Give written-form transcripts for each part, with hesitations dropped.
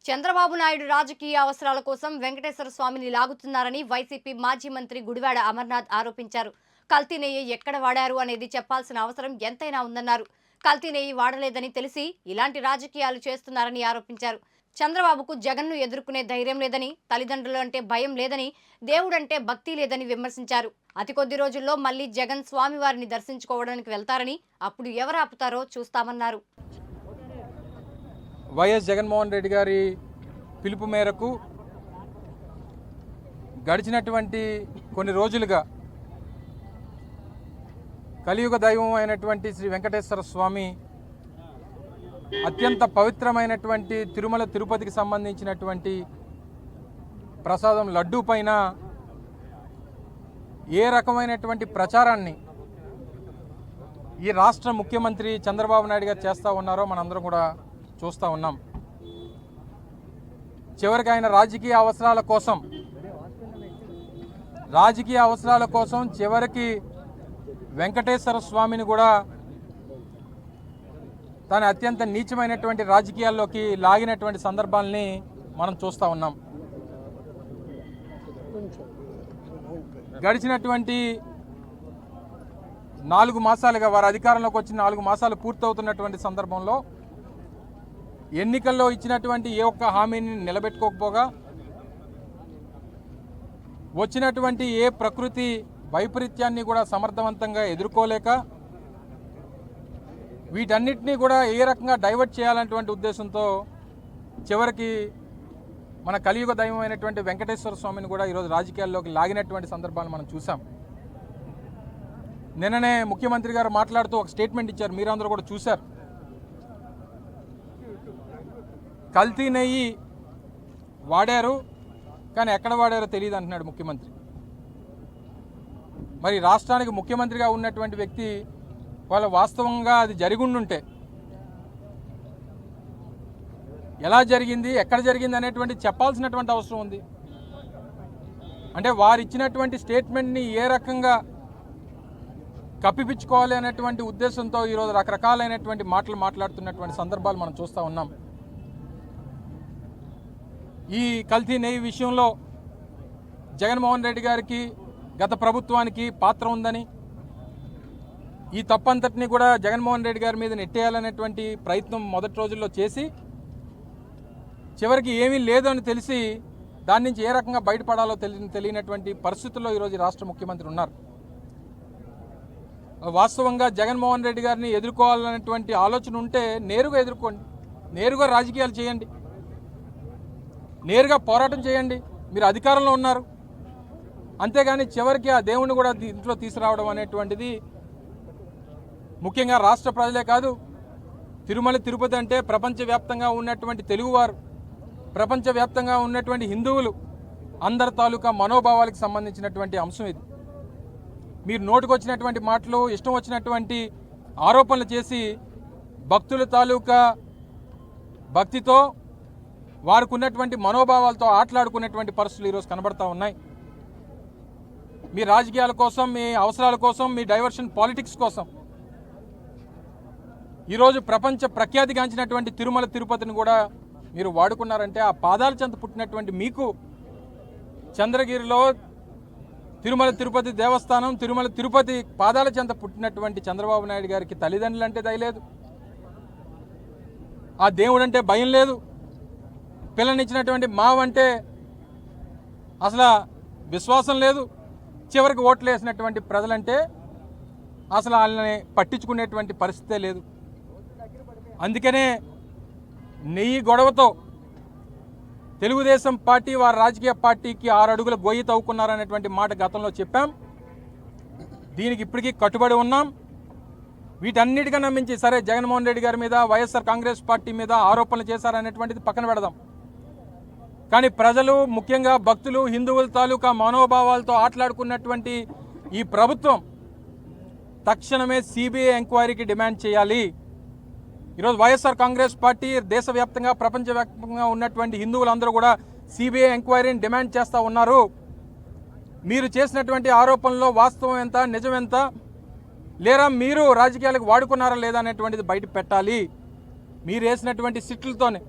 చంద్రబాబు నాయుడు రాజకీయ అవసరాల కోసం వెంకటేశ్వర స్వామిని లాగుతున్నారని వైసీపీ మాజీ మంత్రి గుడివాడ అమర్నాథ్ ఆరోపించారు. కల్తీ నెయ్యి ఎక్కడ వాడారు అనేది చెప్పాల్సిన అవసరం ఎంతైనా ఉందన్నారు. కల్తీ నెయ్యి వాడలేదని తెలిసి ఇలాంటి రాజకీయాలు చేస్తున్నారని ఆరోపించారు. చంద్రబాబుకు జగన్ను ఎదుర్కొనే ధైర్యం లేదని, తల్లిదండ్రులు అంటే భయం లేదని, దేవుడంటే భక్తి లేదని విమర్శించారు. అతి కొద్ది రోజుల్లో మళ్లీ జగన్ స్వామివారిని దర్శించుకోవడానికి వెళ్తారని, అప్పుడు ఎవరు ఆపుతారో చూస్తామన్నారు. వైఎస్ జగన్మోహన్ రెడ్డి గారి పిలుపు మేరకు గడిచినటువంటి కొన్ని రోజులుగా కలియుగ దైవం అయినటువంటి శ్రీ వెంకటేశ్వర స్వామి అత్యంత పవిత్రమైనటువంటి తిరుమల తిరుపతికి సంబంధించినటువంటి ప్రసాదం లడ్డూ పైన ఏ రకమైనటువంటి ప్రచారాన్ని ఈ రాష్ట్ర ముఖ్యమంత్రి చంద్రబాబు నాయుడు గారు చేస్తూ ఉన్నారో మనందరం కూడా చూస్తూ ఉన్నాం. చివరికి ఆయన రాజకీయ అవసరాల కోసం చివరికి వెంకటేశ్వర స్వామిని కూడా తన అత్యంత నీచమైనటువంటి రాజకీయాల్లోకి లాగినటువంటి సందర్భాలని మనం చూస్తూ ఉన్నాం. గడిచినటువంటి 4 మాసాలుగా వారు అధికారంలోకి వచ్చి 4 మాసాలు పూర్తవుతున్నటువంటి సందర్భంలో ఎన్నికల్లో ఇచ్చినటువంటి ఏ ఒక్క హామీని నిలబెట్టుకోకపోగా, వచ్చినటువంటి ఏ ప్రకృతి వైపరీత్యాన్ని కూడా సమర్థవంతంగా ఎదుర్కోలేక, వీటన్నిటినీ కూడా ఏ రకంగా డైవర్ట్ చేయాలనేటువంటి ఉద్దేశంతో చివరికి మన కలియుగ దైవమైనటువంటి వెంకటేశ్వర స్వామిని కూడా ఈరోజు రాజకీయాల్లోకి లాగినటువంటి సందర్భాలు మనం చూసాం. నిన్ననే ముఖ్యమంత్రి గారు మాట్లాడుతూ ఒక స్టేట్మెంట్ ఇచ్చారు, మీరందరూ కూడా చూశారు. కల్తీ నెయ్యి వాడారు, కానీ ఎక్కడ వాడారో తెలియదు అంటున్నాడు ముఖ్యమంత్రి. మరి రాష్ట్రానికి ముఖ్యమంత్రిగా ఉన్నటువంటి వ్యక్తి వాళ్ళ వాస్తవంగా అది జరిగుండుంటే ఎలా జరిగింది, ఎక్కడ జరిగింది అనేటువంటి చెప్పాల్సినటువంటి అవసరం ఉంది. అంటే వారు ఇచ్చినటువంటి స్టేట్మెంట్ని ఏ రకంగా కప్పిపించుకోవాలి అనేటువంటి ఉద్దేశంతో ఈరోజు రకరకాలైనటువంటి మాటలు మాట్లాడుతున్నటువంటి సందర్భాలు మనం చూస్తూ ఉన్నాం. ఈ కల్తీ నెయ్యి విషయంలో జగన్మోహన్ రెడ్డి గారికి, గత ప్రభుత్వానికి పాత్ర ఉందని, ఈ తప్పంతటిని కూడా జగన్మోహన్ రెడ్డి గారి మీద నెట్టేయాలనేటువంటి ప్రయత్నం మొదటి రోజుల్లో చేసి చివరికి ఏమీ లేదు అని తెలిసి దాని నుంచి ఏ రకంగా బయటపడాలో తెలియనటువంటి పరిస్థితుల్లో ఈరోజు రాష్ట్ర ముఖ్యమంత్రి ఉన్నారు. వాస్తవంగా జగన్మోహన్ రెడ్డి గారిని ఎదుర్కోవాలనేటువంటి ఆలోచన ఉంటే నేరుగా ఎదుర్కోండి, నేరుగా రాజకీయాలు చేయండి, నేరుగా పోరాటం చేయండి. మీరు అధికారంలో ఉన్నారు. అంతేగాని చివరికి ఆ దేవుణ్ణి కూడా ఇంట్లో తీసుకురావడం అనేటువంటిది ముఖ్యంగా రాష్ట్ర ప్రజలే కాదు, తిరుమల తిరుపతి అంటే ప్రపంచవ్యాప్తంగా ఉన్నటువంటి తెలుగువారు, ప్రపంచవ్యాప్తంగా ఉన్నటువంటి హిందువులు అందరి తాలూకా మనోభావాలకు సంబంధించినటువంటి అంశం ఇది. మీరు నోటుకొచ్చినటువంటి మాటలు, ఇష్టం వచ్చినటువంటి ఆరోపణలు చేసి భక్తుల తాలూకా భక్తితో, వారికి ఉన్నటువంటి మనోభావాలతో ఆటలాడుకునేటువంటి పరిస్థితులు ఈరోజు కనబడతా ఉన్నాయి. మీ రాజకీయాల కోసం, మీ అవసరాల కోసం, మీ డైవర్షన్ పాలిటిక్స్ కోసం ఈరోజు ప్రపంచ ప్రఖ్యాతిగాంచినటువంటి తిరుమల తిరుపతిని కూడా మీరు వాడుకున్నారంటే ఆ పాదాల చెంత పుట్టినటువంటి మీకు చంద్రగిరిలో తిరుమల తిరుపతి దేవస్థానం, తిరుమల తిరుపతి పాదాల చెంత పుట్టినటువంటి చంద్రబాబు నాయుడు గారికి తల్లిదండ్రులు అంటే దయలేదు, ఆ దేవుడు అంటే భయం లేదు, పిల్లనిచ్చినటువంటి మావంటే అసలు విశ్వాసం లేదు, చివరికి ఓట్లు వేసినటువంటి ప్రజలంటే అసలు వాళ్ళని పట్టించుకునేటువంటి పరిస్థితే లేదు. అందుకనే నెయ్యి గొడవతో తెలుగుదేశం పార్టీ వారి రాజకీయ పార్టీకి 6 అడుగుల గొయ్యి తవ్వుకున్నారనేటువంటి మాట గతంలో చెప్పాం. దీనికి ఇప్పటికీ కట్టుబడి ఉన్నాం. వీటన్నిటికన్నా మించి సరే జగన్మోహన్ రెడ్డి గారి మీద, వైఎస్ఆర్ కాంగ్రెస్ పార్టీ మీద ఆరోపణలు చేశారనేటువంటిది పక్కన పెడదాం. కానీ ప్రజలు, ముఖ్యంగా భక్తులు, హిందువుల తాలూకా మనోభావాలతో ఆటలాడుకున్నటువంటి ఈ ప్రభుత్వం తక్షణమే సిబిఐ ఎంక్వైరీకి డిమాండ్ చేయాలి. ఈరోజు వైఎస్ఆర్ కాంగ్రెస్ పార్టీ దేశవ్యాప్తంగా, ప్రపంచవ్యాప్తంగా ఉన్నటువంటి హిందువులందరూ కూడా సిబిఐ ఎంక్వైరీని డిమాండ్ చేస్తూ ఉన్నారు. మీరు చేసినటువంటి ఆరోపణల్లో వాస్తవం ఎంత, నిజం ఎంత, లేరా మీరు రాజకీయాలకు వాడుకున్నారా లేదా అనేటువంటిది బయట పెట్టాలి. మీరు వేసినటువంటి సిట్లతోనే,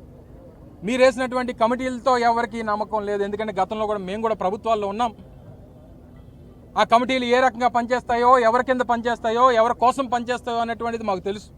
మీరు వేసినటువంటి కమిటీలతో ఎవరికి నమ్మకం లేదు. ఎందుకంటే గతంలో కూడా మేము కూడా ప్రభుత్వాల్లో ఉన్నాం. ఆ కమిటీలు ఏ రకంగా పనిచేస్తాయో, ఎవరి కింద పనిచేస్తాయో, ఎవరి కోసం పనిచేస్తాయో అనేటువంటిది మాకు తెలుసు.